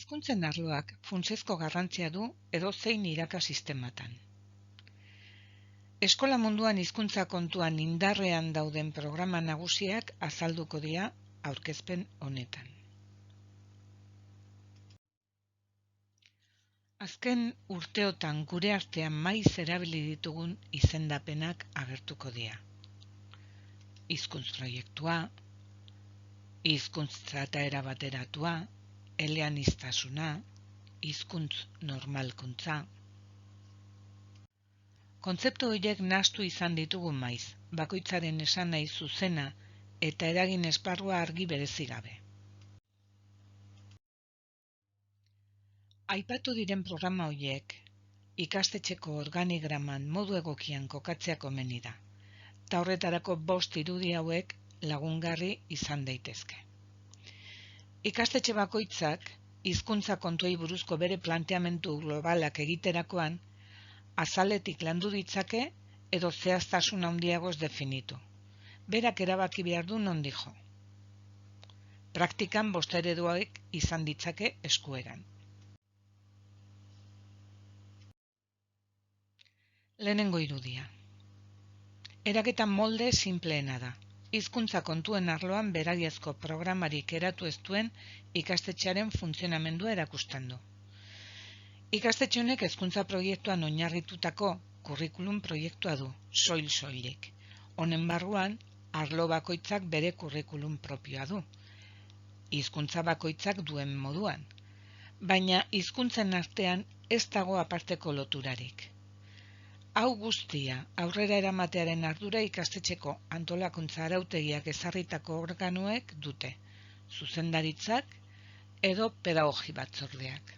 Hizkuntzen arloak funtsezko garrantzia du edozein irakasistematan. Eskola munduan hizkuntza kontuan indarrean dauden programa nagusiak azalduko dira aurkezpen honetan. Azken urteotan gure artean maiz erabili ditugun izendapenak agertuko dira. Hizkuntz proiektua, hizkuntz trataera bateratua, eleaniztasuna, hizkuntz normalkuntza. Kontzeptu horiek nahastu izan ditugu maiz, bakoitzaren esanahi zuzena eta eragin esparrua argi berezi gabe. Aipatu diren programa horiek ikastetxeko organigraman modu egokian kokatzea komeni da, eta horretarako 5 irudi hauek lagungarri izan daitezke. Ikastetxe bakoitzak hizkuntza kontuei buruzko bere planteamendu globalak egiterakoan azaletik landu ditzake edo zehaztasun handiagoz definitu. Berak erabaki behar du non dijo. Praktikan 5 ereduak izan ditzake eskueran. Lehenengo irudia. Eraketa molde sinpleena da. Hizkuntza kontuen arloan berariazko programarik eratu ez duen ikastetxearen funtzionamendua erakusten du. Ikastetxe honek hezkuntza proiektuan oinarritutako kurrikulum proiektua du, soilik. Honen barruan, arlo bakoitzak bere kurrikulum propioa du. Hizkuntza bakoitzak duen moduan. Baina hizkuntzen artean ez dago aparteko loturarik. Hau guztia aurrera eramatearen ardura ikastetxeko antolakuntza arautegiak ezarritako organoek dute, zuzendaritzak edo pedagogi batzordeak.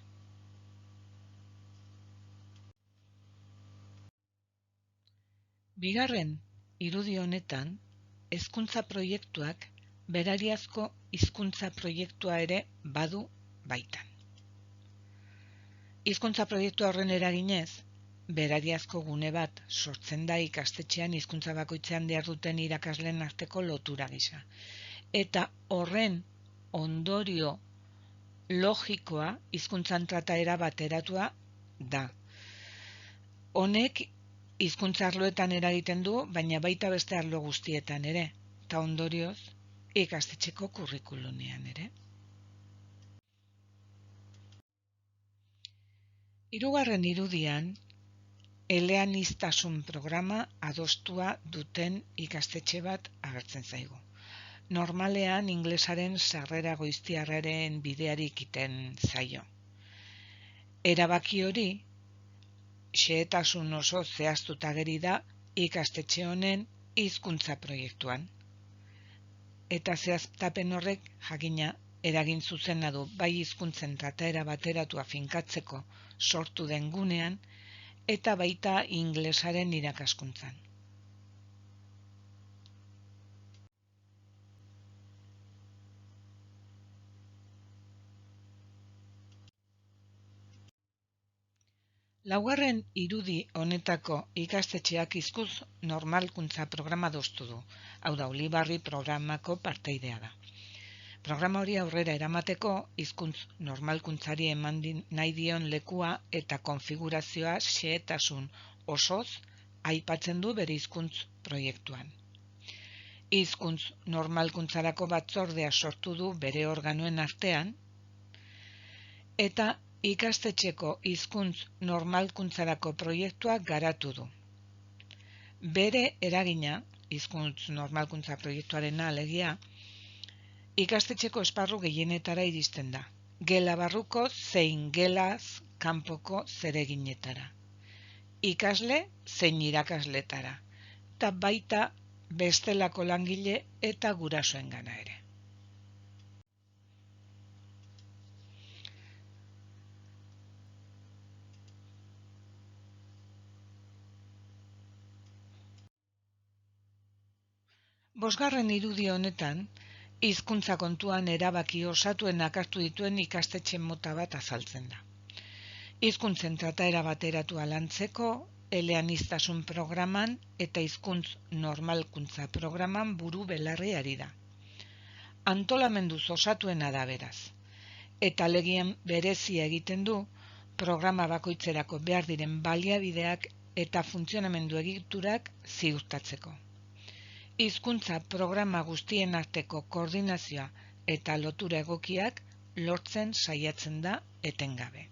Bigarren irudi honetan, hezkuntza proiektuak berariazko hizkuntza proiektua ere badu baitan. Hizkuntza proiektua horren eraginez, berariazko gune bat sortzen da ikastetxean hizkuntza bakoitzean diharduten irakasleen arteko lotura gisa. Eta horren ondorio logikoa hizkuntzan trataera bateratua da. Honek hizkuntza arloetan eragiten du, baina baita beste arlo guztietan ere, eta ondorioz ikastetxeko kurrikulumean ere. Hirugarren irudian, eleaniztasun programa adostua duten ikastetxe bat agertzen zaigu. Normalean inglesaren sarrera goiztiarraren bideari ekiten zaio. Erabaki hori, xehetasun oso zehaztuta geri da ikastetxe honen hizkuntza proiektuan. Eta zehaztapen horrek jakina eragin zuzena du bai hizkuntzen trataera bateratua finkatzeko sortu den gunean, eta baita inglesaren irakaskuntzan. Laugarren irudi honetako ikastetxeak hizkuntz normalkuntza programa adostu du, hau da Ulibarri programako parteidea da. Programa hori aurrera eramateko hizkuntz normalkuntzari eman nahi dion lekua eta konfigurazioa xehetasun osoz aipatzen du bere hizkuntz proiektuan. Hizkuntz normalkuntzarako batzordea sortu du bere organoen artean eta ikastetxeko hizkuntz normalkuntzarako proiektua garatu du. Bere eragina, hizkuntz normalkuntza proiektuarena alegia, ikastetxeko esparru gehienetara iristen da, gela barruko zein gelaz kanpoko zereginetara. Ikasle zein irakasletara, eta baita bestelako langile eta gurasoengana ere. Bosgarren irudi honetan, hizkuntza kontuan erabaki osatuenak hartu dituen ikastetxe mota bat azaltzen da. Hizkuntzen trataera bateratua lantzeko, eleaniztasun programan eta hizkuntz normalkuntza programan buru belarri ari da. Antolamenduz osatuena da beraz. eta legian berezia egiten du programa bakoitzerako behar diren baliabideak eta funtzionamendu egiturak ziurtatzeko. Hizkuntza programa guztien arteko koordinazioa eta lotura egokiak lortzen saiatzen da etengabe.